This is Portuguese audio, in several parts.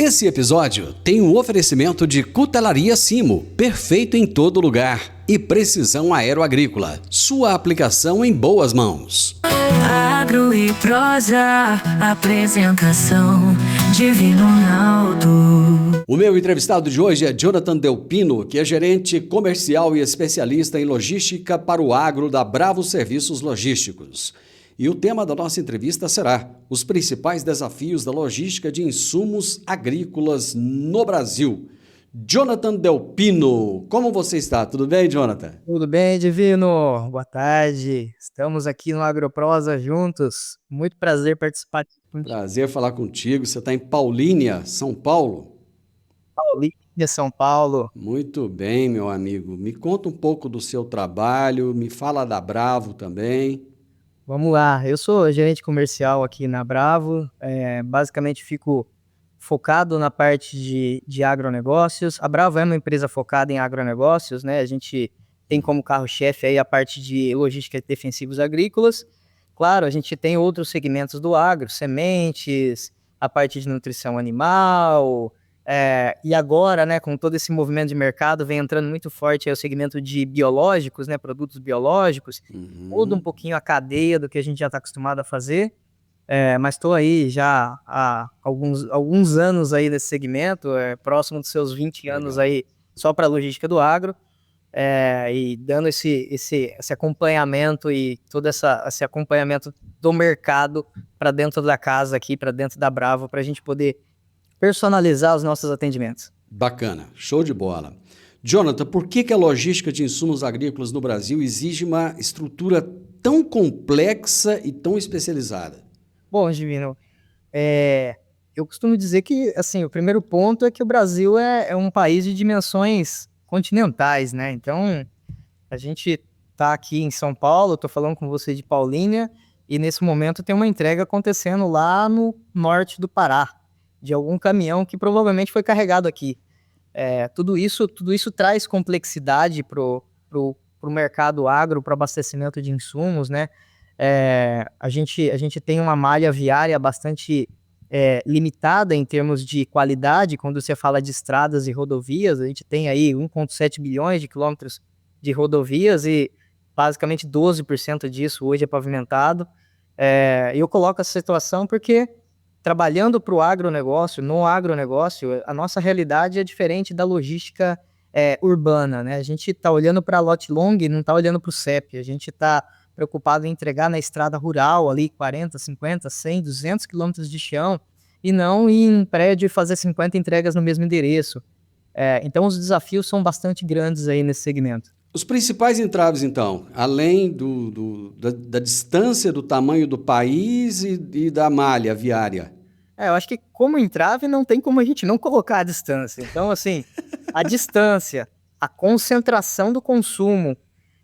Esse episódio tem um oferecimento de Cutelaria Simo, perfeito em todo lugar, e Precisão Aeroagrícola, sua aplicação em boas mãos. Agro e prosa, apresentação Divino Ronaldo. O meu entrevistado de hoje é Jonathan Delpino, que é gerente comercial e especialista em logística para o agro da Bravo Serviços Logísticos. E o tema da nossa entrevista será os principais desafios da logística de insumos agrícolas no Brasil. Jonathan Delpino, como você está? Tudo bem, Jonathan? Tudo bem, Divino? Boa tarde. Estamos aqui no Agroprosa juntos. Muito prazer participar. Prazer falar contigo. Você está em Paulínia, São Paulo? Paulínia, São Paulo. Muito bem, meu amigo. Me conta um pouco do seu trabalho, me fala da Bravo também. Vamos lá. Eu sou gerente comercial aqui na Bravo. Basicamente fico focado na parte de agronegócios. A Bravo é uma empresa focada em agronegócios, né? A gente tem como carro-chefe aí a parte de logística de defensivos agrícolas. Claro, a gente tem outros segmentos do agro, sementes, a parte de nutrição animal, e agora, né, com todo esse movimento de mercado, vem entrando muito forte aí o segmento de biológicos, né, produtos biológicos, muda um pouquinho a cadeia do que a gente já está acostumado a fazer, mas estou aí já há alguns anos aí nesse segmento, próximo dos seus 20 anos aí só para a logística do agro, e dando esse acompanhamento e todo esse acompanhamento do mercado para dentro da casa aqui, para dentro da Bravo, para a gente poder personalizar os nossos atendimentos. Bacana, show de bola. Jonathan, por que a logística de insumos agrícolas no Brasil exige uma estrutura tão complexa e tão especializada? Bom, Divino, eu costumo dizer que assim, o primeiro ponto é que o Brasil é um país de dimensões continentais, né? Então, a gente está aqui em São Paulo, estou falando com você de Paulínia, e nesse momento tem uma entrega acontecendo lá no norte do Pará, de algum caminhão que provavelmente foi carregado aqui. Tudo isso traz complexidade pro mercado agro, para o abastecimento de insumos, né? A gente tem uma malha viária bastante limitada em termos de qualidade. Quando você fala de estradas e rodovias, a gente tem aí 1,7 bilhões de quilômetros de rodovias e basicamente 12% disso hoje é pavimentado. Eu coloco essa situação porque trabalhando para o agronegócio, no agronegócio, a nossa realidade é diferente da logística urbana, né? A gente está olhando para a lote long e não está olhando para o CEP. A gente está preocupado em entregar na estrada rural ali 40, 50, 100, 200 quilômetros de chão e não ir em prédio e fazer 50 entregas no mesmo endereço. Então os desafios são bastante grandes aí nesse segmento. Os principais entraves, então, além da distância, do tamanho do país e da malha viária? Eu acho que como entrave não tem como a gente não colocar a distância. Então, assim, a distância, a concentração do consumo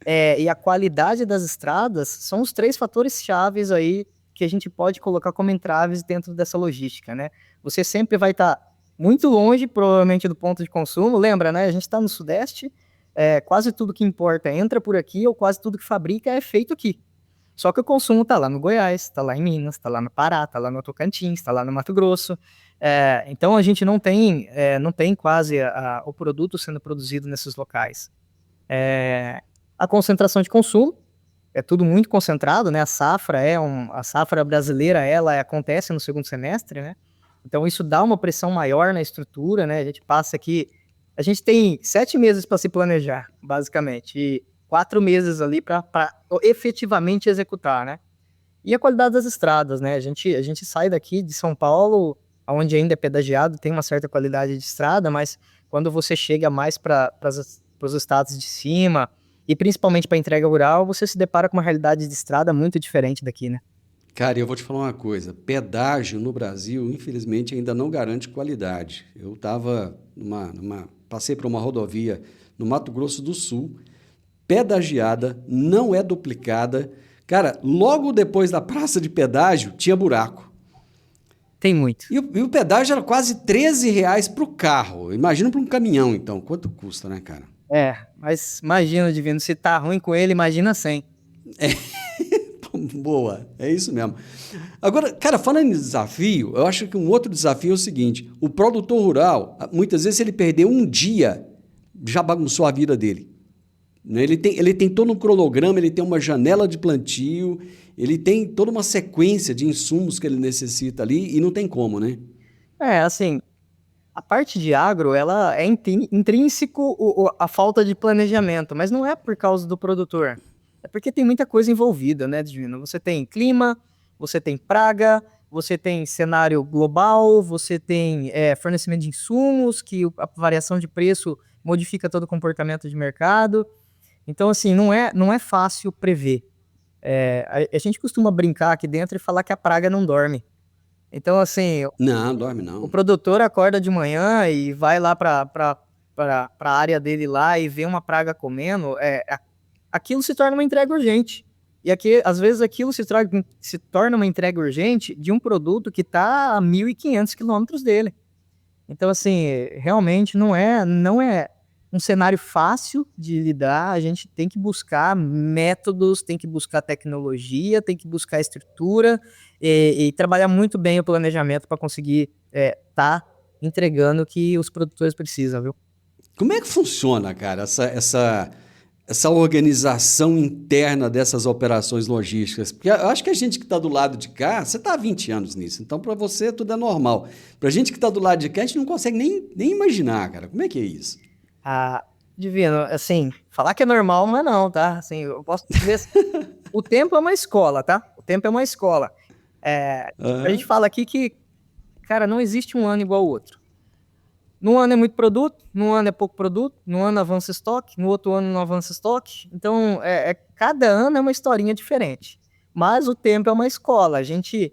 e a qualidade das estradas são os 3 fatores chaves aí que a gente pode colocar como entraves dentro dessa logística, né? Você sempre vai estar muito longe, provavelmente, do ponto de consumo. Lembra, né? A gente está no Sudeste, quase tudo que importa entra por aqui, ou quase tudo que fabrica é feito aqui. Só que o consumo está lá no Goiás, está lá em Minas, está lá no Pará, está lá no Tocantins, está lá no Mato Grosso. Então a gente não tem quase o produto sendo produzido nesses locais. A concentração de consumo, é tudo muito concentrado, né? A safra brasileira, ela acontece no segundo semestre, né? Então isso dá uma pressão maior na estrutura, né? A gente tem 7 meses para se planejar, basicamente, e 4 meses ali para efetivamente executar, né? E a qualidade das estradas, né? A gente sai daqui de São Paulo, onde ainda é pedagiado, tem uma certa qualidade de estrada, mas quando você chega mais para os estados de cima, e principalmente para entrega rural, você se depara com uma realidade de estrada muito diferente daqui, né? Cara, eu vou te falar uma coisa, pedágio no Brasil, infelizmente, ainda não garante qualidade. Eu passei por uma rodovia no Mato Grosso do Sul, pedagiada, não é duplicada. Cara, logo depois da praça de pedágio, tinha buraco. Tem muito. E o pedágio era quase R$13 para o carro. Imagina para um caminhão, então. Quanto custa, né, cara? Mas imagina, Divino, se tá ruim com ele, imagina sem. Boa, é isso mesmo. Agora, cara, falando em desafio, eu acho que um outro desafio é o seguinte: o produtor rural, muitas vezes, se ele perder um dia, já bagunçou a vida dele. Né? Ele tem todo um cronograma, ele tem uma janela de plantio, ele tem toda uma sequência de insumos que ele necessita ali e não tem como, né? Assim, a parte de agro, ela é intrínseco a falta de planejamento, mas não é por causa do produtor. É porque tem muita coisa envolvida, né, Divino? Você tem clima, você tem praga, você tem cenário global, você tem fornecimento de insumos, que a variação de preço modifica todo o comportamento de mercado. Então, assim, não é fácil prever. A gente costuma brincar aqui dentro e falar que a praga não dorme. Então, assim, Não, dorme o não. produtor acorda de manhã e vai lá para a área dele lá e vê uma praga comendo, aquilo se torna uma entrega urgente. E aqui, às vezes aquilo se torna uma entrega urgente de um produto que está a 1.500 quilômetros dele. Então, assim, realmente não é um cenário fácil de lidar. A gente tem que buscar métodos, tem que buscar tecnologia, tem que buscar estrutura e trabalhar muito bem o planejamento para conseguir tá entregando o que os produtores precisam, viu? Como é que funciona, cara, essa organização interna dessas operações logísticas? Porque eu acho que a gente que está do lado de cá, você está há 20 anos nisso, então para você tudo é normal. Para a gente que está do lado de cá, a gente não consegue nem imaginar, cara. Como é que é isso? Divino, assim, falar que é normal não é não, tá? Assim, eu posso dizer, o tempo é uma escola, tá? O tempo é uma escola. A gente fala aqui que, cara, não existe um ano igual ao outro. Num ano é muito produto, num ano é pouco produto, num ano avança estoque, no outro ano não avança estoque. Então, cada ano é uma historinha diferente. Mas o tempo é uma escola. A gente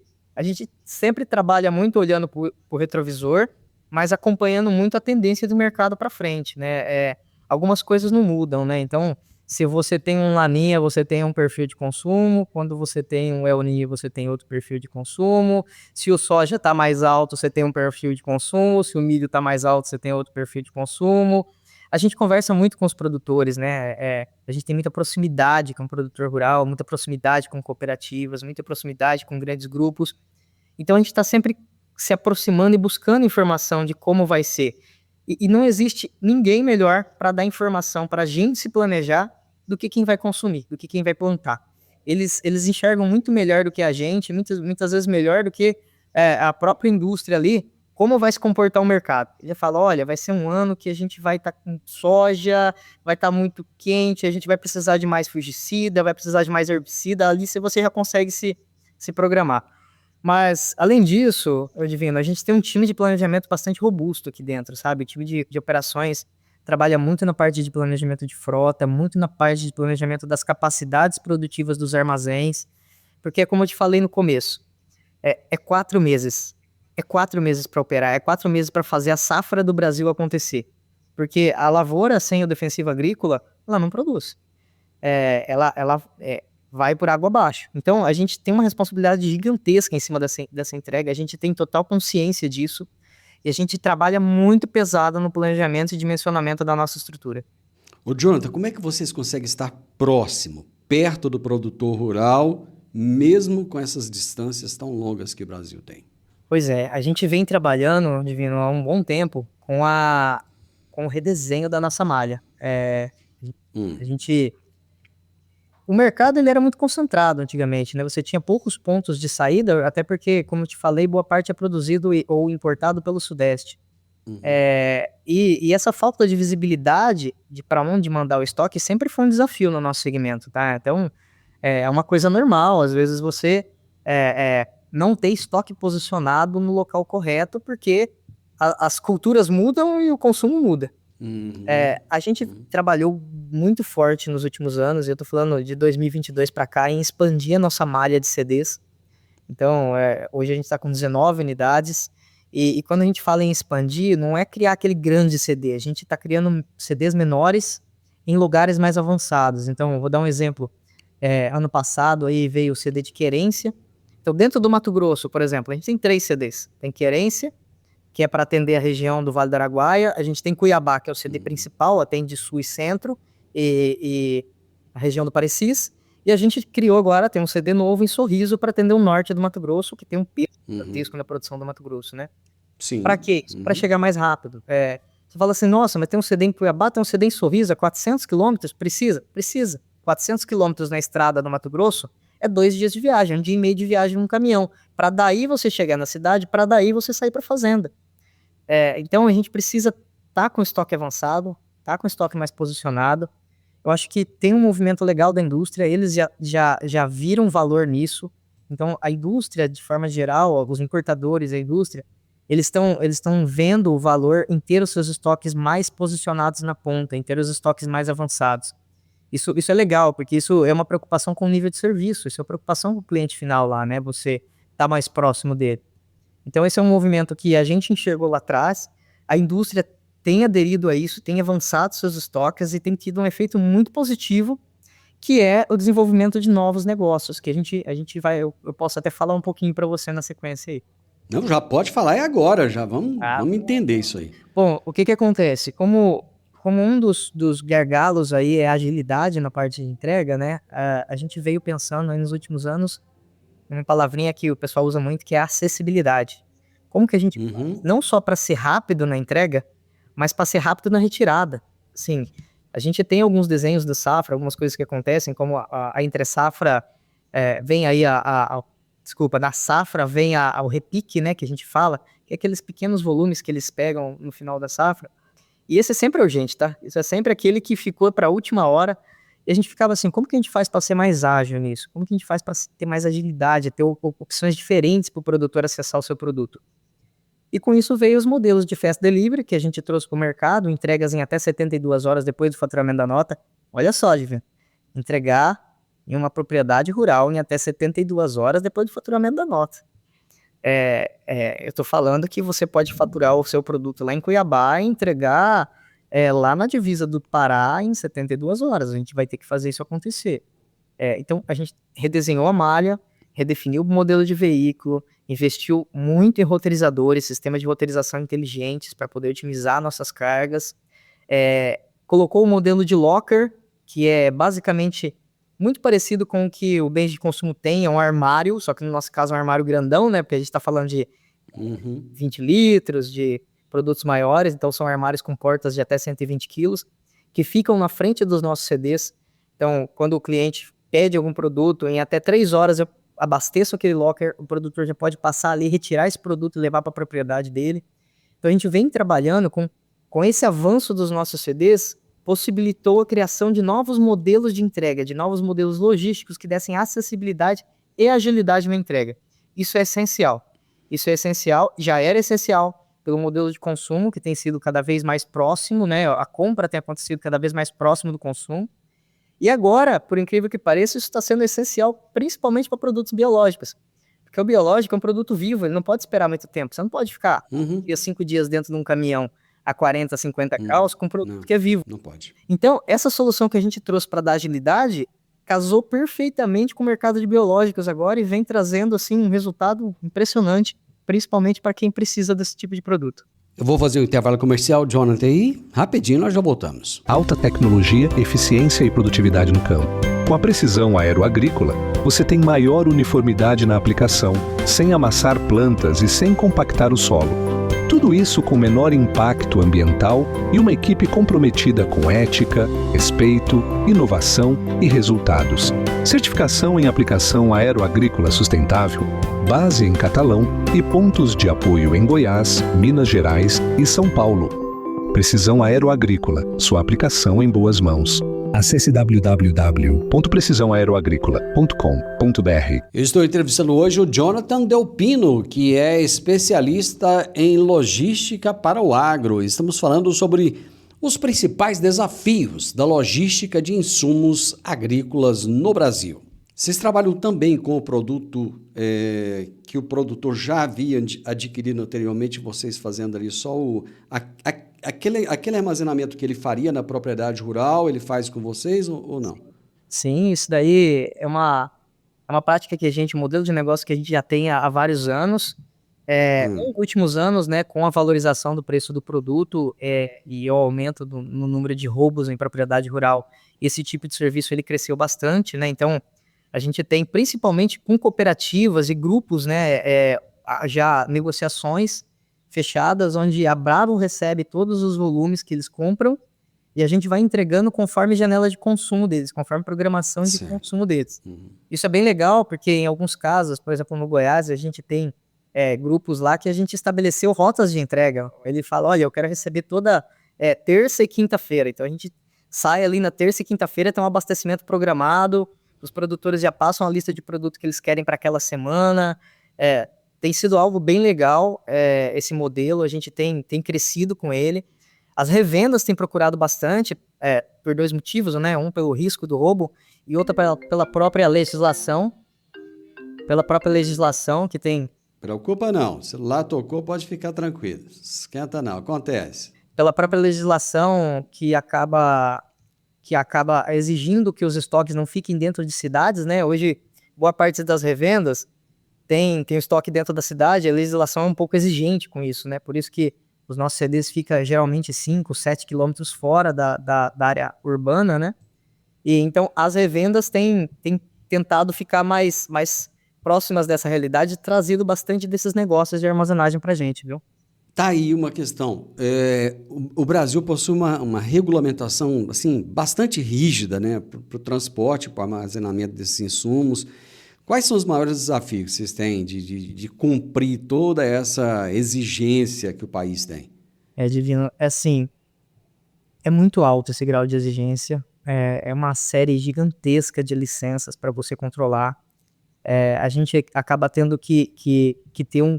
sempre trabalha muito olhando para o retrovisor, mas acompanhando muito a tendência do mercado para frente, né? Algumas coisas não mudam, né? Então, se você tem um Laninha, você tem um perfil de consumo. Quando você tem um El Niño, você tem outro perfil de consumo. Se o soja está mais alto, você tem um perfil de consumo. Se o milho está mais alto, você tem outro perfil de consumo. A gente conversa muito com os produtores, né? A gente tem muita proximidade com o produtor rural, muita proximidade com cooperativas, muita proximidade com grandes grupos. Então, a gente está sempre se aproximando e buscando informação de como vai ser. E não existe ninguém melhor para dar informação para a gente se planejar do que quem vai consumir, do que quem vai plantar. Eles enxergam muito melhor do que a gente, muitas vezes melhor do que a própria indústria ali, como vai se comportar o mercado. Ele fala, olha, vai ser um ano que a gente vai estar com soja, vai estar muito quente, a gente vai precisar de mais fungicida, vai precisar de mais herbicida, ali você já consegue se programar. Mas, além disso, Divino, a gente tem um time de planejamento bastante robusto aqui dentro, sabe? O time de operações trabalha muito na parte de planejamento de frota, muito na parte de planejamento das capacidades produtivas dos armazéns, porque, como eu te falei no começo, é 4 meses. É 4 meses para operar, é 4 meses para fazer a safra do Brasil acontecer. Porque a lavoura sem o defensivo agrícola, ela não produz. Ela vai por água abaixo. Então, a gente tem uma responsabilidade gigantesca em cima dessa entrega, a gente tem total consciência disso, e a gente trabalha muito pesado no planejamento e dimensionamento da nossa estrutura. Ô, Jonathan, como é que vocês conseguem estar próximo, perto do produtor rural, mesmo com essas distâncias tão longas que o Brasil tem? Pois é, a gente vem trabalhando, Divino, há um bom tempo com o redesenho da nossa malha. A gente... O mercado ele era muito concentrado antigamente, né? Você tinha poucos pontos de saída, até porque, como eu te falei, boa parte é produzido ou importado pelo Sudeste. E essa falta de visibilidade de para onde mandar o estoque sempre foi um desafio no nosso segmento, tá? Então, é uma coisa normal, às vezes você não ter estoque posicionado no local correto, porque as culturas mudam e o consumo muda. A gente trabalhou muito forte nos últimos anos, eu tô falando de 2022 para cá, em expandir a nossa malha de CDs. Então, hoje a gente está com 19 unidades, e quando a gente fala em expandir, não é criar aquele grande CD, a gente está criando CDs menores em lugares mais avançados. Então, eu vou dar um exemplo. Ano passado aí veio o CD de Querência. Então, dentro do Mato Grosso, por exemplo, a gente tem 3 CDs. Tem Querência, que é para atender a região do Vale do Araguaia. A gente tem Cuiabá, que é o CD principal, atende sul e centro, e a região do Parecis. E a gente criou agora, tem um CD novo em Sorriso para atender o norte do Mato Grosso, que tem um peso gigantesco na produção do Mato Grosso, né? Sim. Para quê? Para chegar mais rápido. Você fala assim, nossa, mas tem um CD em Cuiabá, tem um CD em Sorriso, a 400 quilômetros? Precisa? Precisa. 400 quilômetros na estrada do Mato Grosso é 2 dias de viagem, 1 dia e meio de viagem num caminhão. Para daí você chegar na cidade, para daí você sair para fazenda. Então a gente precisa estar com o estoque avançado, estar com o estoque mais posicionado. Eu acho que tem um movimento legal da indústria, eles já viram valor nisso. Então a indústria, de forma geral, os importadores, a indústria, eles estão vendo o valor em ter os seus estoques mais posicionados na ponta, em ter os estoques mais avançados. Isso é legal, porque isso é uma preocupação com o nível de serviço, isso é uma preocupação com o cliente final lá, né? Você tá mais próximo dele. Então esse é um movimento que a gente enxergou lá atrás, a indústria tem aderido a isso, tem avançado seus estoques e tem tido um efeito muito positivo, que é o desenvolvimento de novos negócios, que a gente vai, eu posso até falar um pouquinho para você na sequência aí. Não, já pode falar, é agora, já vamos entender isso aí. Bom, o que acontece? Como um dos gargalos aí é a agilidade na parte de entrega, né? A gente veio pensando aí nos últimos anos, uma palavrinha que o pessoal usa muito, que é a acessibilidade. Como que a gente, não só para ser rápido na entrega, mas para ser rápido na retirada. Assim, a gente tem alguns desenhos da safra, algumas coisas que acontecem, como a entre safra, vem aí na safra vem o repique, né, que a gente fala, que é aqueles pequenos volumes que eles pegam no final da safra. E esse é sempre urgente, tá? Isso é sempre aquele que ficou para a última hora. E a gente ficava assim, como que a gente faz para ser mais ágil nisso? Como que a gente faz para ter mais agilidade, ter opções diferentes para o produtor acessar o seu produto? E com isso veio os modelos de fast delivery que a gente trouxe para o mercado, entregas em até 72 horas depois do faturamento da nota. Olha só, Divino, entregar em uma propriedade rural em até 72 horas depois do faturamento da nota. Eu estou falando que você pode faturar o seu produto lá em Cuiabá e entregar lá na divisa do Pará em 72 horas. A gente vai ter que fazer isso acontecer. Então, a gente redesenhou a malha, redefiniu o modelo de veículo, investiu muito em roteirizadores, sistemas de roteirização inteligentes para poder otimizar nossas cargas, colocou o modelo de locker, que é basicamente muito parecido com o que o bem de consumo tem, é um armário, só que no nosso caso é um armário grandão, né? Porque a gente está falando de 20 litros, de produtos maiores, então são armários com portas de até 120 quilos, que ficam na frente dos nossos CDs. Então, quando o cliente pede algum produto, em até 3 horas eu abasteço aquele locker, o produtor já pode passar ali, retirar esse produto e levar para a propriedade dele. Então, a gente vem trabalhando com esse avanço dos nossos CDs, possibilitou a criação de novos modelos de entrega, de novos modelos logísticos que dessem acessibilidade e agilidade na entrega. Isso é essencial. Isso é essencial, já era essencial pelo modelo de consumo, que tem sido cada vez mais próximo, né? A compra tem acontecido cada vez mais próximo do consumo. E agora, por incrível que pareça, isso está sendo essencial principalmente para produtos biológicos. Porque o biológico é um produto vivo, ele não pode esperar muito tempo. Você não pode ficar 5 dias dentro de um caminhão a 40, 50 graus com um produto que é vivo. Não pode. Então, essa solução que a gente trouxe para dar agilidade casou perfeitamente com o mercado de biológicos agora e vem trazendo assim, um resultado impressionante, principalmente para quem precisa desse tipo de produto. Eu vou fazer um intervalo comercial, Jonathan, e rapidinho nós já voltamos. Alta tecnologia, eficiência e produtividade no campo. Com a precisão aeroagrícola, você tem maior uniformidade na aplicação, sem amassar plantas e sem compactar o solo. Tudo isso com menor impacto ambiental e uma equipe comprometida com ética, respeito, inovação e resultados. Certificação em aplicação aeroagrícola sustentável, base em Catalão e pontos de apoio em Goiás, Minas Gerais e São Paulo. Precisão Aeroagrícola, sua aplicação em boas mãos. Acesse www.precisaoaeroagricola.com.br. Eu estou entrevistando hoje o Jonathan Delpino, que é especialista em logística para o agro. Estamos falando sobre os principais desafios da logística de insumos agrícolas no Brasil. Vocês trabalham também com o produto que o produtor já havia adquirido anteriormente, vocês fazendo ali só aquele armazenamento que ele faria na propriedade rural, ele faz com vocês ou não? Sim, isso daí é uma prática que um modelo de negócio que a gente já tem há vários anos. Nos últimos anos, né, com a valorização do preço do produto e o aumento no número de roubos em propriedade rural, esse tipo de serviço ele cresceu bastante, né? Então, a gente tem, principalmente com cooperativas e grupos, né, já negociações fechadas, onde a Bravo recebe todos os volumes que eles compram e a gente vai entregando conforme janela de consumo deles, conforme programação de consumo deles. Isso é bem legal, porque em alguns casos, por exemplo, no Goiás, a gente tem grupos lá que a gente estabeleceu rotas de entrega. Ele fala, olha, eu quero receber toda terça e quinta-feira. Então a gente sai ali na terça e quinta-feira, tem um abastecimento programado, os produtores já passam a lista de produtos que eles querem para aquela semana. Tem sido algo bem legal esse modelo, a gente tem crescido com ele. As revendas têm procurado bastante, por dois motivos, né? Um pelo risco do roubo e outra pela própria legislação. Pela própria legislação que tem... Preocupa não, o celular tocou, pode ficar tranquilo, esquenta não, acontece. Pela própria legislação que acaba exigindo que os estoques não fiquem dentro de cidades, né? Hoje, boa parte das revendas tem o estoque dentro da cidade, a legislação é um pouco exigente com isso, né? Por isso que os nossos CDs ficam geralmente 5, 7 quilômetros fora da área urbana, né? E então as revendas têm tentado ficar mais próximas dessa realidade, trazido bastante desses negócios de armazenagem para a gente, viu? Tá aí uma questão. O Brasil possui uma regulamentação assim, bastante rígida, né, para o transporte, para o armazenamento desses insumos. Quais são os maiores desafios que vocês têm de cumprir toda essa exigência que o país tem? Divino. Assim, é muito alto esse grau de exigência. É uma série gigantesca de licenças para você controlar. A gente acaba tendo que ter um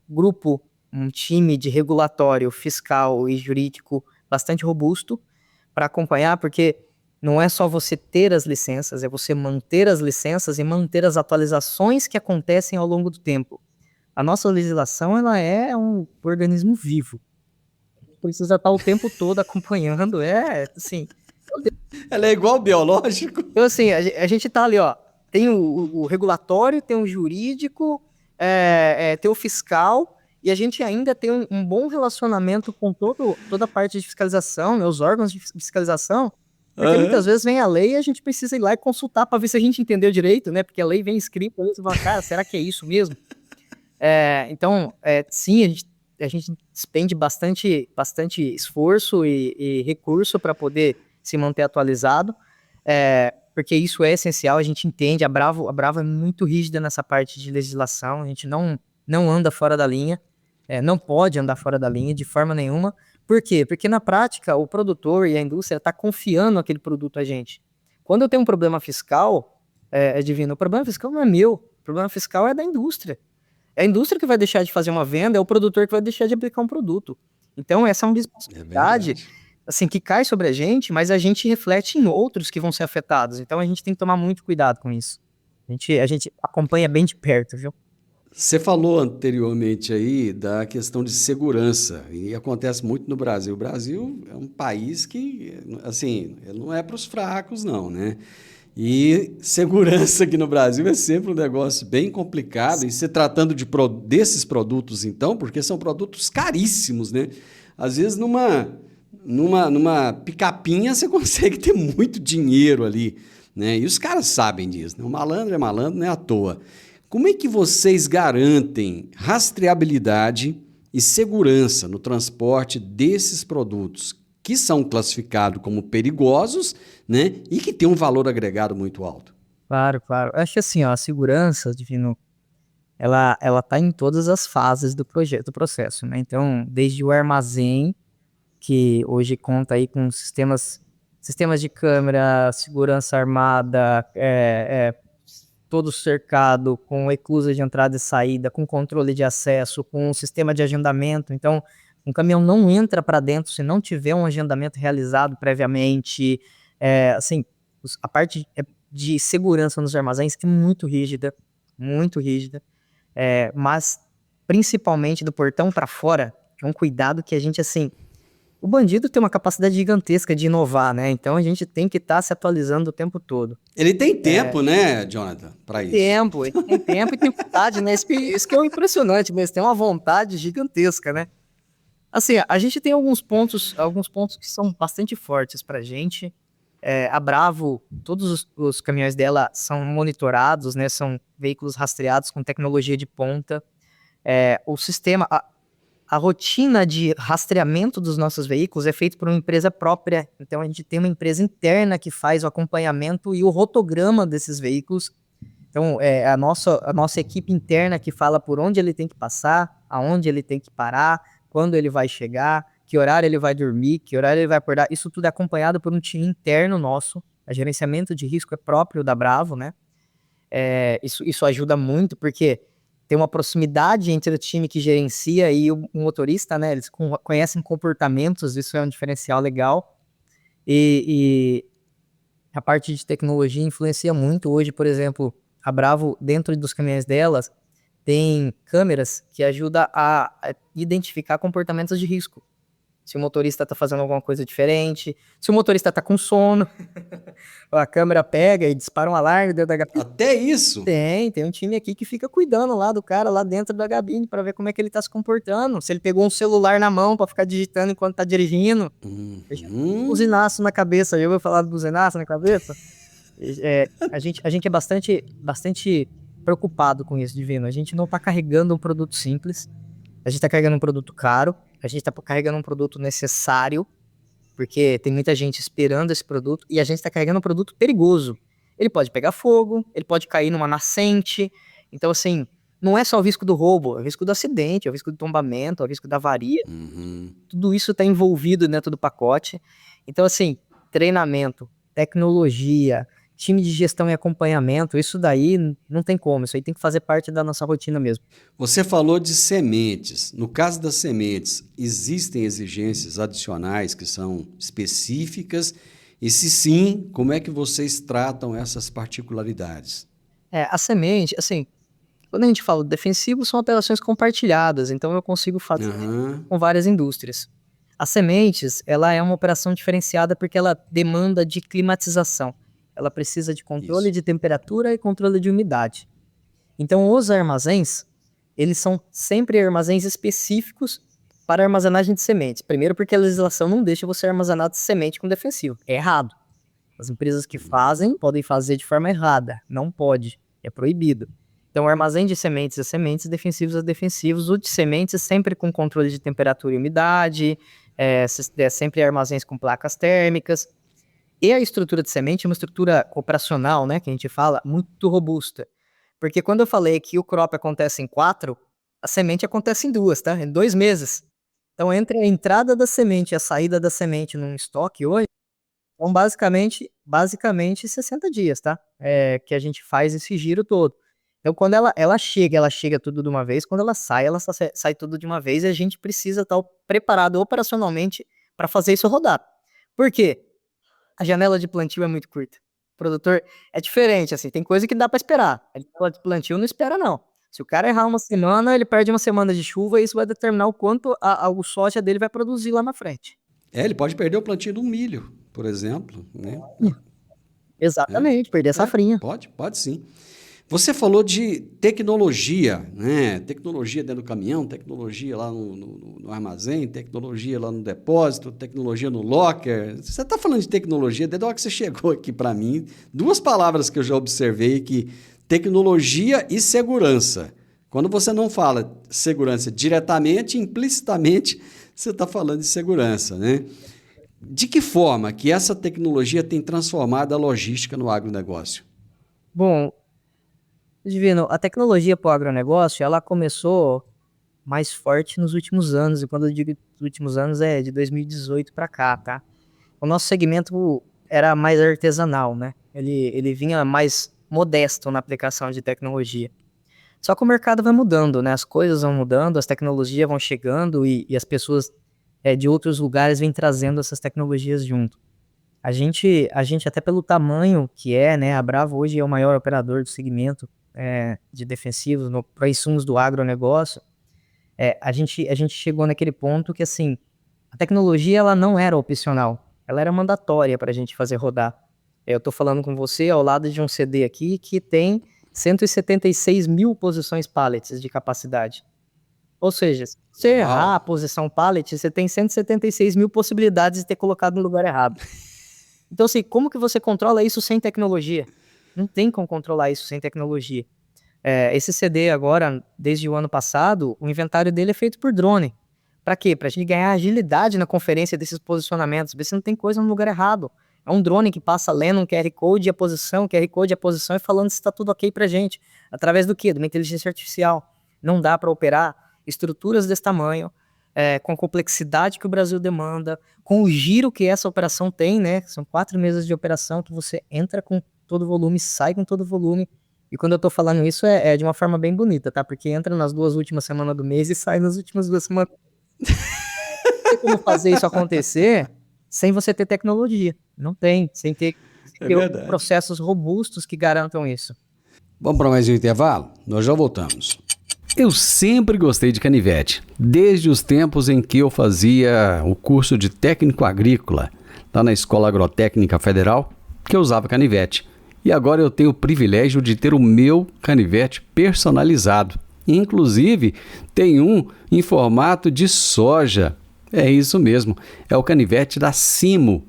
grupo, um time de regulatório, fiscal e jurídico bastante robusto para acompanhar, porque não é só você ter as licenças, é você manter as licenças e manter as atualizações que acontecem ao longo do tempo. A nossa legislação, ela é um organismo vivo. Precisa estar o tempo todo acompanhando, assim... Ela é igual ao biológico? Então, assim, a gente tá ali, ó, tem o regulatório, tem o jurídico, tem o fiscal, e a gente ainda tem um bom relacionamento com toda a parte de fiscalização, né, os órgãos de fiscalização, porque muitas vezes vem a lei e a gente precisa ir lá e consultar para ver se a gente entendeu direito, né? Porque a lei vem escrita, você fala, cara, será que é isso mesmo? Então, sim, a gente despende bastante esforço e recurso para poder se manter atualizado, porque isso é essencial, a gente entende, a Bravo é muito rígida nessa parte de legislação, a gente não anda fora da linha, não pode andar fora da linha de forma nenhuma. Por quê? Porque na prática o produtor e a indústria está confiando aquele produto a gente. Quando eu tenho um problema fiscal, Divino, o problema fiscal não é meu, o problema fiscal é da indústria. É a indústria que vai deixar de fazer uma venda, é o produtor que vai deixar de aplicar um produto. Então essa é uma responsabilidade assim, que cai sobre a gente, mas a gente reflete em outros que vão ser afetados. Então a gente tem que tomar muito cuidado com isso. A gente acompanha bem de perto, viu? Você falou anteriormente aí da questão de segurança, e acontece muito no Brasil. O Brasil é um país que, assim, não é para os fracos, não, né? E segurança aqui no Brasil é sempre um negócio bem complicado, e se tratando desses produtos, então, porque são produtos caríssimos, né? Às vezes, numa picapinha, você consegue ter muito dinheiro ali, né? E os caras sabem disso, né? O malandro é malandro, não é à toa. Como é que vocês garantem rastreabilidade e segurança no transporte desses produtos que são classificados como perigosos, né, e que têm um valor agregado muito alto? Claro. Acho que assim, ó, a segurança, Divino, ela tá em todas as fases do processo, né? Então, desde o armazém, que hoje conta aí com sistemas de câmera, segurança armada, todo cercado, com eclusa de entrada e saída, com controle de acesso, com um sistema de agendamento. Então, um caminhão não entra para dentro se não tiver um agendamento realizado previamente. Assim, a parte de segurança nos armazéns é muito rígida, mas principalmente do portão para fora, é um cuidado que a gente, assim, O bandido tem uma capacidade gigantesca de inovar, né? Então a gente tem que estar se atualizando o tempo todo. Ele tem tempo, né, Jonathan, para isso? Ele tem tempo e tem vontade, né? Isso que é o impressionante mesmo, tem uma vontade gigantesca, né? Assim, a gente tem alguns pontos que são bastante fortes pra gente. A Bravo, todos os caminhões dela são monitorados, né? São veículos rastreados com tecnologia de ponta. O sistema, a rotina de rastreamento dos nossos veículos é feito por uma empresa própria. Então, a gente tem uma empresa interna que faz o acompanhamento e o rotograma desses veículos. Então, a nossa equipe interna que fala por onde ele tem que passar, aonde ele tem que parar, quando ele vai chegar, que horário ele vai dormir, que horário ele vai acordar. Isso tudo é acompanhado por um time interno nosso. O gerenciamento de risco é próprio da Bravo, né? Isso ajuda muito, porque tem uma proximidade entre o time que gerencia e o motorista, né? Eles conhecem comportamentos, isso é um diferencial legal. E a parte de tecnologia influencia muito. Hoje, por exemplo, a Bravo, dentro dos caminhões delas, tem câmeras que ajudam a identificar comportamentos de risco. Se o motorista está fazendo alguma coisa diferente, se o motorista está com sono, a câmera pega e dispara um alarme dentro da cabine. Até isso? Tem um time aqui que fica cuidando lá do cara, lá dentro da cabine, para ver como é que ele está se comportando. Se ele pegou um celular na mão para ficar digitando enquanto está dirigindo. Buzinaço na cabeça, eu vou falar do buzinaço na cabeça? A gente é bastante preocupado com isso, Divino. A gente não está carregando um produto simples, a gente está carregando um produto caro, a gente está carregando um produto necessário, porque tem muita gente esperando esse produto, e a gente está carregando um produto perigoso. Ele pode pegar fogo, ele pode cair numa nascente. Então, assim, não é só o risco do roubo, é o risco do acidente, é o risco do tombamento, é o risco da avaria. Tudo isso está envolvido dentro do pacote. Então, assim, treinamento, tecnologia, time de gestão e acompanhamento, isso daí não tem como, isso aí tem que fazer parte da nossa rotina mesmo. Você falou de sementes. No caso das sementes, existem exigências adicionais que são específicas? E se sim, como é que vocês tratam essas particularidades? A semente, assim, quando a gente fala de defensivo, são operações compartilhadas, então eu consigo fazer com várias indústrias. As sementes, ela é uma operação diferenciada porque ela demanda de climatização. Ela precisa de controle de temperatura e controle de umidade. Então, os armazéns, eles são sempre armazéns específicos para armazenagem de sementes. Primeiro, porque a legislação não deixa você armazenar de semente com defensivo. É errado. As empresas que fazem podem fazer de forma errada. Não pode. É proibido. Então, o armazém de sementes é sementes, defensivos é defensivos. O de sementes é sempre com controle de temperatura e umidade. Sempre armazéns com placas térmicas. E a estrutura de semente é uma estrutura operacional, né, que a gente fala, muito robusta. Porque quando eu falei que o crop acontece em 4, a semente acontece em 2, tá? Em 2 meses. Então, entre a entrada da semente e a saída da semente num estoque hoje, são basicamente 60 dias, tá? Que a gente faz esse giro todo. Então, quando ela chega tudo de uma vez. Quando ela sai tudo de uma vez, e a gente precisa estar preparado operacionalmente para fazer isso rodar. Por quê? A janela de plantio é muito curta. O produtor é diferente, assim, tem coisa que dá para esperar. A janela de plantio não espera, não. Se o cara errar uma semana, ele perde uma semana de chuva e isso vai determinar o quanto o soja dele vai produzir lá na frente. Ele pode perder o plantio do milho, por exemplo, né? Exatamente, perder a safrinha. Pode sim. Você falou de tecnologia, né? Tecnologia dentro do caminhão, tecnologia lá no armazém, tecnologia lá no depósito, tecnologia no locker. Você está falando de tecnologia, desde a hora que você chegou aqui para mim, 2 palavras que eu já observei aqui, tecnologia e segurança. Quando você não fala segurança diretamente, implicitamente, você está falando de segurança, né? De que forma que essa tecnologia tem transformado a logística no agronegócio? Bom, Divino, a tecnologia para o agronegócio, ela começou mais forte nos últimos anos, e quando eu digo últimos anos é de 2018 para cá, tá? O nosso segmento era mais artesanal, né? Ele vinha mais modesto na aplicação de tecnologia. Só que o mercado vai mudando, né? As coisas vão mudando, as tecnologias vão chegando e as pessoas de outros lugares vêm trazendo essas tecnologias junto. A gente até pelo tamanho que né? A Bravo hoje é o maior operador do segmento de defensivos para insumos do agronegócio. A gente chegou naquele ponto que, assim, A tecnologia, ela não era opcional, ela era mandatória para a gente fazer rodar. Eu estou falando com você ao lado de um CD aqui que tem 176 mil posições pallets de capacidade. Ou seja, se você errar a posição pallet, você tem 176 mil possibilidades de ter colocado no lugar errado. Então, assim, como que você controla isso sem tecnologia? Não tem como controlar isso sem tecnologia. Esse CD agora, desde o ano passado, o inventário dele é feito por drone. Para quê? Para a gente ganhar agilidade na conferência desses posicionamentos, ver se não tem coisa no lugar errado. É um drone que passa lendo um QR Code e a posição, e falando se está tudo ok pra gente. Através do quê? De uma inteligência artificial. Não dá para operar estruturas desse tamanho, com a complexidade que o Brasil demanda, com o giro que essa operação tem, né? São 4 meses de operação que você entra com todo o volume, sai com todo o volume. E quando eu tô falando isso, é de uma forma bem bonita, tá? Porque entra nas 2 últimas semanas do mês e sai nas últimas 2 semanas. Não tem como fazer isso acontecer sem você ter tecnologia. Não tem, sem ter processos robustos que garantam isso. Vamos para mais um intervalo? Nós já voltamos. Eu sempre gostei de canivete, desde os tempos em que eu fazia o curso de técnico agrícola, lá na Escola Agrotécnica Federal, que eu usava canivete. E agora eu tenho o privilégio de ter o meu canivete personalizado. Inclusive, tem um em formato de soja. É isso mesmo, é o canivete da Simo.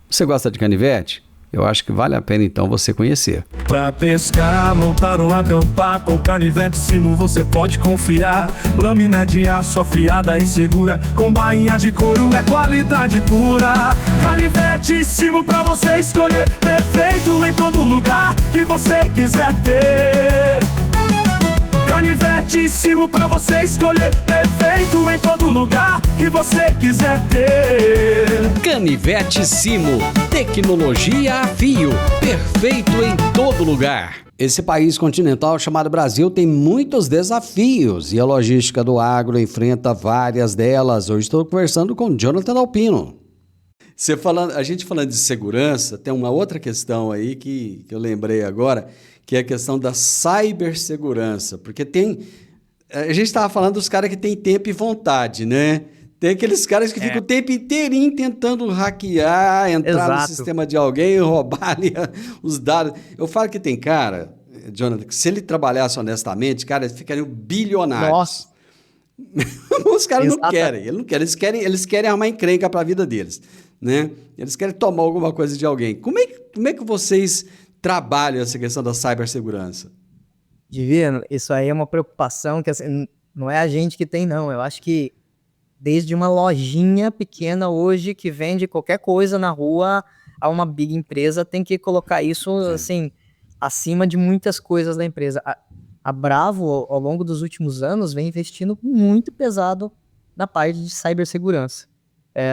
Você gosta de canivete? Eu acho que vale a pena então você conhecer. Pra pescar, montar ou acampar, com canivete Simo você pode confiar. Lâmina de aço afiada e segura, com bainha de couro é qualidade pura. Canivete Simo pra você escolher, perfeito em todo lugar que você quiser ter. Canivete Simo pra você escolher, perfeito em todo lugar que você quiser ter. Canivete Simo, tecnologia a fio, perfeito em todo lugar. Esse país continental chamado Brasil tem muitos desafios e a logística do agro enfrenta várias delas. Hoje estou conversando com Jonathan Alpino. A gente falando de segurança, tem uma outra questão aí que eu lembrei agora, que é a questão da cibersegurança, porque a gente estava falando dos caras que têm tempo e vontade, né? Tem aqueles caras que ficam o tempo inteirinho tentando hackear, entrar no sistema de alguém e roubar ali os dados. Eu falo que tem cara, Jonathan, que se ele trabalhasse honestamente, cara, eles ficariam bilionários. Nossa. Os caras não querem, eles querem arrumar encrenca para a vida deles, né? Eles querem tomar alguma coisa de alguém. Como é que vocês trabalham essa questão da cibersegurança? Divino, isso aí é uma preocupação que assim, não é a gente que tem, não. Eu acho que desde uma lojinha pequena hoje que vende qualquer coisa na rua a uma big empresa tem que colocar isso assim acima de muitas coisas da empresa. A Bravo, ao longo dos últimos anos, vem investindo muito pesado na parte de cibersegurança.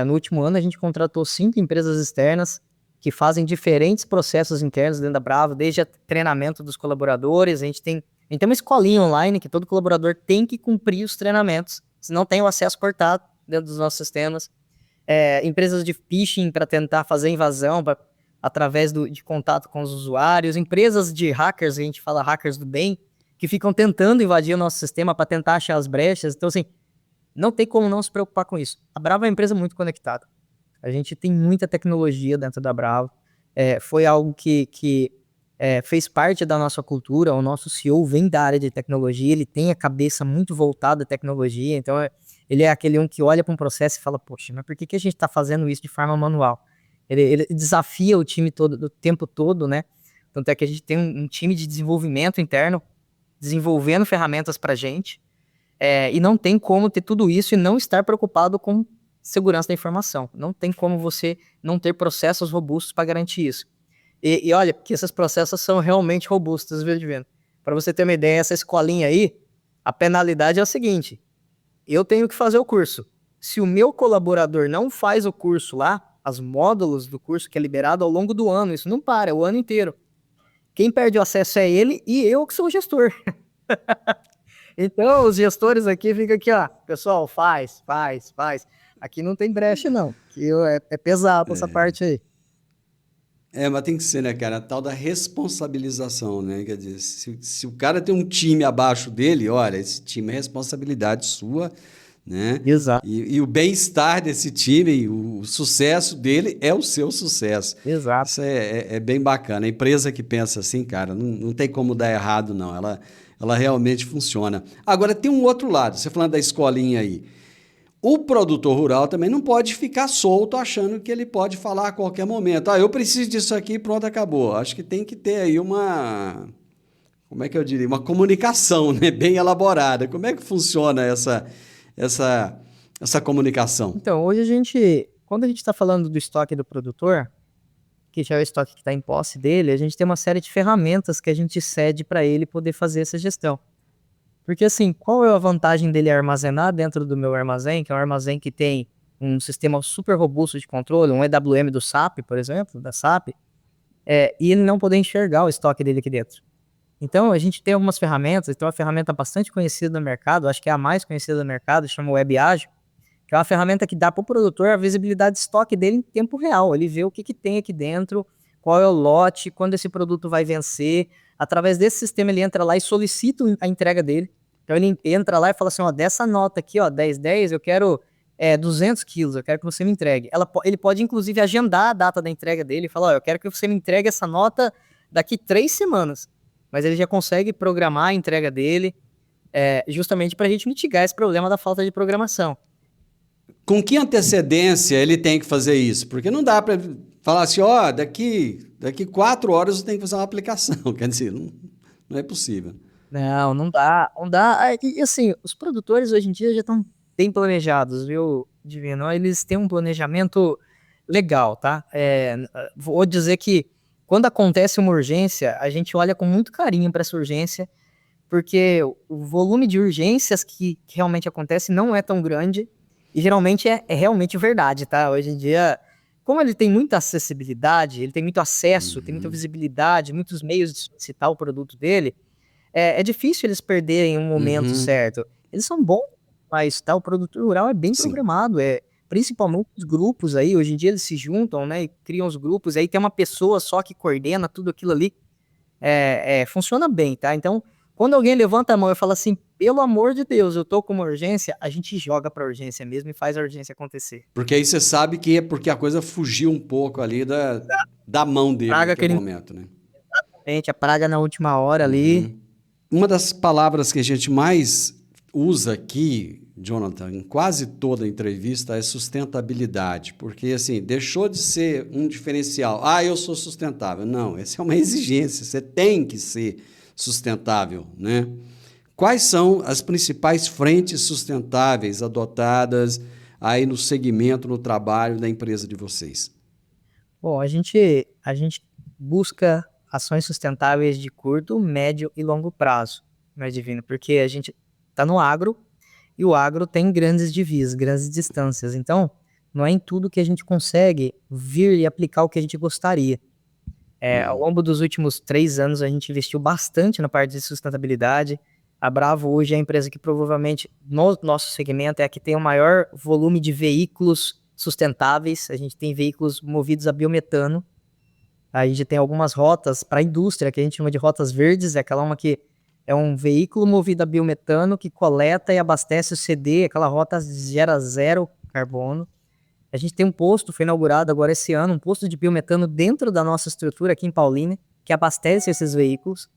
No último ano, a gente contratou 5 empresas externas que fazem diferentes processos internos dentro da Bravo, desde o treinamento dos colaboradores. A gente tem uma escolinha online que todo colaborador tem que cumprir os treinamentos, senão tem o acesso cortado dentro dos nossos sistemas. Empresas de phishing para tentar fazer invasão através de contato com os usuários. Empresas de hackers, a gente fala hackers do bem, que ficam tentando invadir o nosso sistema para tentar achar as brechas. Então, assim, não tem como não se preocupar com isso. A Bravo é uma empresa muito conectada. A gente tem muita tecnologia dentro da Bravo. Foi algo que fez parte da nossa cultura. O nosso CEO vem da área de tecnologia, ele tem a cabeça muito voltada à tecnologia. Então, ele é aquele um que olha para um processo e fala, poxa, mas por que a gente está fazendo isso de forma manual? Ele desafia o time todo, o tempo todo, né? Tanto é que a gente tem um time de desenvolvimento interno, desenvolvendo ferramentas para a gente, e não tem como ter tudo isso e não estar preocupado com segurança da informação. Não tem como você não ter processos robustos para garantir isso. E olha, que esses processos são realmente robustos, viu, Divino? Para você ter uma ideia, essa escolinha aí, a penalidade é a seguinte: eu tenho que fazer o curso. Se o meu colaborador não faz o curso lá, os módulos do curso que é liberado ao longo do ano, isso não para, é o ano inteiro. Quem perde o acesso é ele e eu que sou o gestor. Então, os gestores aqui ficam aqui, ó, pessoal, faz. Aqui não tem brecha, não. Aqui é pesado essa parte aí. Mas tem que ser, né, cara? A tal da responsabilização, né? Quer dizer, se o cara tem um time abaixo dele, olha, esse time é responsabilidade sua, né? Exato. E o bem-estar desse time, o sucesso dele é o seu sucesso. Exato. Isso é bem bacana. A empresa que pensa assim, cara, não tem como dar errado, não. Ela realmente funciona. Agora, tem um outro lado. Você falando da escolinha aí. O produtor rural também não pode ficar solto achando que ele pode falar a qualquer momento. Eu preciso disso aqui, pronto, acabou. Acho que tem que ter aí como é que eu diria? Uma comunicação, né? Bem elaborada. Como é que funciona essa comunicação? Então, hoje quando a gente está falando do estoque do produtor, que já é o estoque que está em posse dele, a gente tem uma série de ferramentas que a gente cede para ele poder fazer essa gestão. Porque assim, qual é a vantagem dele armazenar dentro do meu armazém, que é um armazém que tem um sistema super robusto de controle, um EWM do SAP, por exemplo, da SAP, e ele não poder enxergar o estoque dele aqui dentro. Então, a gente tem algumas ferramentas, tem uma ferramenta bastante conhecida no mercado, acho que é a mais conhecida do mercado, chama WebAgile, que é uma ferramenta que dá para o produtor a visibilidade de estoque dele em tempo real. Ele vê o que tem aqui dentro, qual é o lote, quando esse produto vai vencer. Através desse sistema, ele entra lá e solicita a entrega dele. Então, ele entra lá e fala assim, dessa nota aqui, 1010, eu quero 200 quilos, eu quero que você me entregue. Ele pode, inclusive, agendar a data da entrega dele e falar, eu quero que você me entregue essa nota daqui 3 semanas. Mas ele já consegue programar a entrega dele, justamente para a gente mitigar esse problema da falta de programação. Com que antecedência ele tem que fazer isso? Porque não dá para falar assim, daqui 4 horas eu tenho que fazer uma aplicação. Quer dizer, não é possível. Não dá. E assim, os produtores hoje em dia já estão bem planejados, viu, Divino? Eles têm um planejamento legal, tá? Vou dizer que quando acontece uma urgência, a gente olha com muito carinho para essa urgência, porque o volume de urgências que realmente acontece não é tão grande, e geralmente é realmente verdade, tá? Hoje em dia, como ele tem muita acessibilidade, ele tem muito acesso, tem muita visibilidade, muitos meios de solicitar o produto dele, é difícil eles perderem um momento certo. Eles são bons, mas o produtor rural é bem programado, principalmente os grupos aí, hoje em dia eles se juntam, né, e criam os grupos, aí tem uma pessoa só que coordena tudo aquilo ali, funciona bem, tá? Então, quando alguém levanta a mão e fala assim, pelo amor de Deus, eu tô com uma urgência, a gente joga pra urgência mesmo e faz a urgência acontecer. Porque aí você sabe que é porque a coisa fugiu um pouco ali da mão dele naquele momento, né? Exatamente, a praga na última hora ali. Uma das palavras que a gente mais usa aqui, Jonathan, em quase toda entrevista é sustentabilidade, porque assim, deixou de ser um diferencial. Eu sou sustentável. Não, essa é uma exigência, você tem que ser sustentável, né? Quais são as principais frentes sustentáveis adotadas aí no segmento, no trabalho da empresa de vocês? Bom, a gente busca ações sustentáveis de curto, médio e longo prazo, né, Divino? Porque a gente está no agro e o agro tem grandes divisas, grandes distâncias. Então, não é em tudo que a gente consegue vir e aplicar o que a gente gostaria. Ao longo dos últimos 3 anos, a gente investiu bastante na parte de sustentabilidade. A Bravo hoje é a empresa que provavelmente, no nosso segmento, é a que tem o maior volume de veículos sustentáveis. A gente tem veículos movidos a biometano. A gente tem algumas rotas para a indústria, que a gente chama de rotas verdes, é aquela uma que é um veículo movido a biometano que coleta e abastece o CD, aquela rota gera 0 carbono. A gente tem um posto, foi inaugurado agora esse ano, um posto de biometano dentro da nossa estrutura aqui em Paulínia, que abastece esses veículos.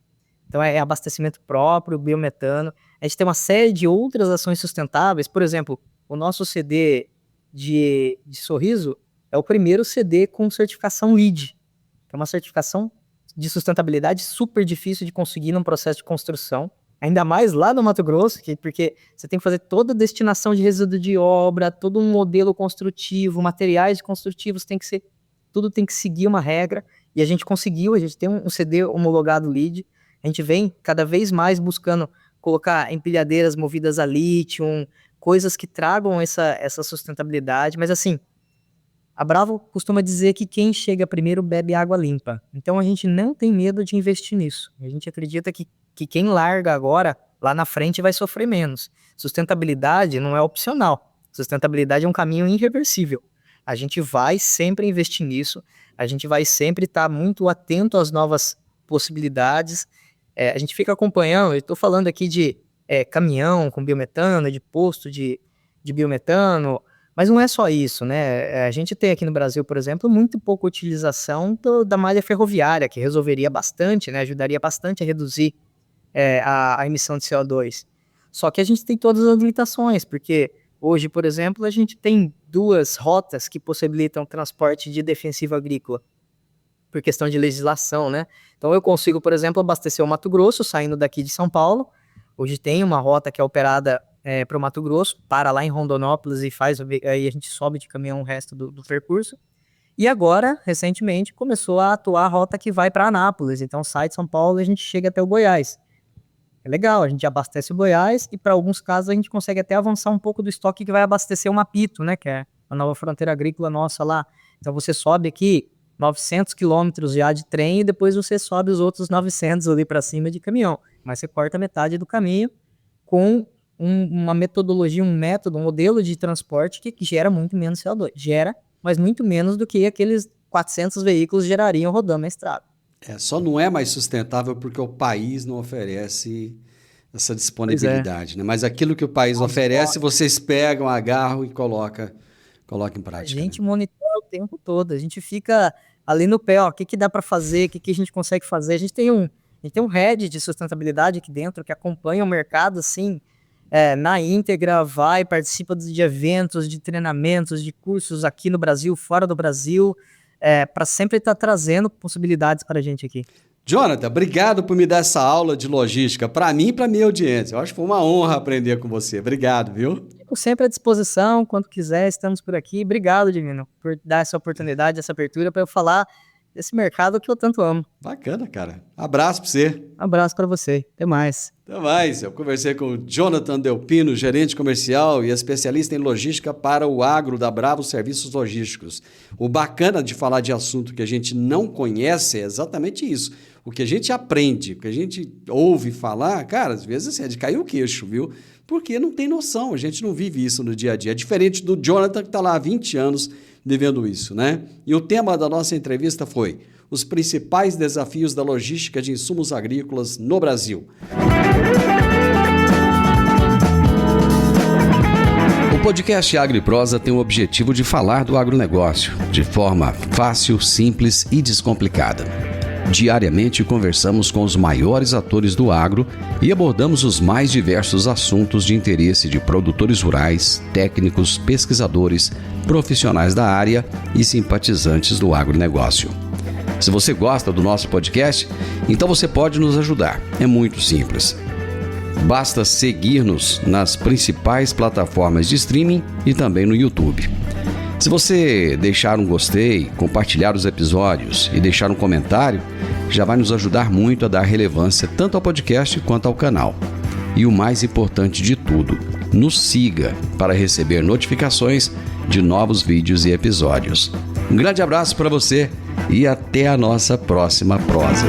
Então é abastecimento próprio, biometano. A gente tem uma série de outras ações sustentáveis, por exemplo, o nosso CD de Sorriso é o primeiro CD com certificação LEED, que é uma certificação de sustentabilidade super difícil de conseguir num processo de construção, ainda mais lá no Mato Grosso, porque você tem que fazer toda a destinação de resíduo de obra, todo um modelo construtivo, materiais construtivos, tudo tem que seguir uma regra, e a gente conseguiu, a gente tem um CD homologado LEED, a gente vem cada vez mais buscando colocar empilhadeiras movidas a lítio, coisas que tragam essa sustentabilidade, mas assim, a Bravo costuma dizer que quem chega primeiro bebe água limpa. Então a gente não tem medo de investir nisso. A gente acredita que quem larga agora, lá na frente, vai sofrer menos. Sustentabilidade não é opcional. Sustentabilidade é um caminho irreversível. A gente vai sempre investir nisso. A gente vai sempre estar muito atento às novas possibilidades. A gente fica acompanhando, eu estou falando aqui de caminhão com biometano, de posto de de biometano, mas não é só isso, né? A gente tem aqui no Brasil, por exemplo, muito pouca utilização da malha ferroviária, que resolveria bastante, né? Ajudaria bastante a reduzir a emissão de CO2. Só que a gente tem todas as limitações, porque hoje, por exemplo, a gente tem 2 rotas que possibilitam transporte de defensivo agrícola, por questão de legislação, né? Então eu consigo, por exemplo, abastecer o Mato Grosso, saindo daqui de São Paulo. Hoje tem uma rota que é operada para o Mato Grosso, para lá em Rondonópolis e aí a gente sobe de caminhão o resto do percurso. E agora, recentemente, começou a atuar a rota que vai para Anápolis. Então sai de São Paulo e a gente chega até o Goiás. É legal, a gente abastece o Goiás e para alguns casos a gente consegue até avançar um pouco do estoque que vai abastecer o Mapito, né, que é a nova fronteira agrícola nossa lá. Então você sobe aqui 900 quilômetros já de trem e depois você sobe os outros 900 ali para cima de caminhão. Mas você corta metade do caminho com uma metodologia, um método, um modelo de transporte que gera muito menos CO2. Gera, mas muito menos do que aqueles 400 veículos gerariam rodando na estrada. Só não é mais sustentável porque o país não oferece essa disponibilidade, né? Mas aquilo que o país oferece, vocês pegam, agarram e colocam em prática. A gente monitora o tempo todo, a gente fica ali no pé, ó, o que dá para fazer, o que a gente consegue fazer. A gente tem um head de sustentabilidade aqui dentro que acompanha o mercado, assim, na íntegra, participa de eventos, de treinamentos, de cursos aqui no Brasil, fora do Brasil, para sempre estar trazendo possibilidades para a gente aqui. Jonathan, obrigado por me dar essa aula de logística, para mim e para minha audiência. Eu acho que foi uma honra aprender com você. Obrigado, viu? Fico sempre à disposição, quando quiser, estamos por aqui. Obrigado, Divino, por dar essa oportunidade, essa abertura para eu falar desse mercado que eu tanto amo. Bacana, cara. Abraço para você. Abraço para você. Até mais. Até mais. Eu conversei com o Jonathan Delpino, gerente comercial e especialista em logística para o agro da Bravo Serviços Logísticos. O bacana de falar de assunto que a gente não conhece é exatamente isso. O que a gente aprende, o que a gente ouve falar, cara, às vezes é de cair o queixo, viu? Porque não tem noção, a gente não vive isso no dia a dia. É diferente do Jonathan que está lá há 20 anos vivendo isso, né? E o tema da nossa entrevista foi os principais desafios da logística de insumos agrícolas no Brasil. O podcast Agro e Prosa tem o objetivo de falar do agronegócio de forma fácil, simples e descomplicada. Diariamente conversamos com os maiores atores do agro e abordamos os mais diversos assuntos de interesse de produtores rurais, técnicos, pesquisadores, profissionais da área e simpatizantes do agronegócio. Se você gosta do nosso podcast, então você pode nos ajudar. É muito simples. Basta seguir-nos nas principais plataformas de streaming e também no YouTube. Se você deixar um gostei, compartilhar os episódios e deixar um comentário, já vai nos ajudar muito a dar relevância tanto ao podcast quanto ao canal. E o mais importante de tudo, nos siga para receber notificações de novos vídeos e episódios. Um grande abraço para você e até a nossa próxima prosa.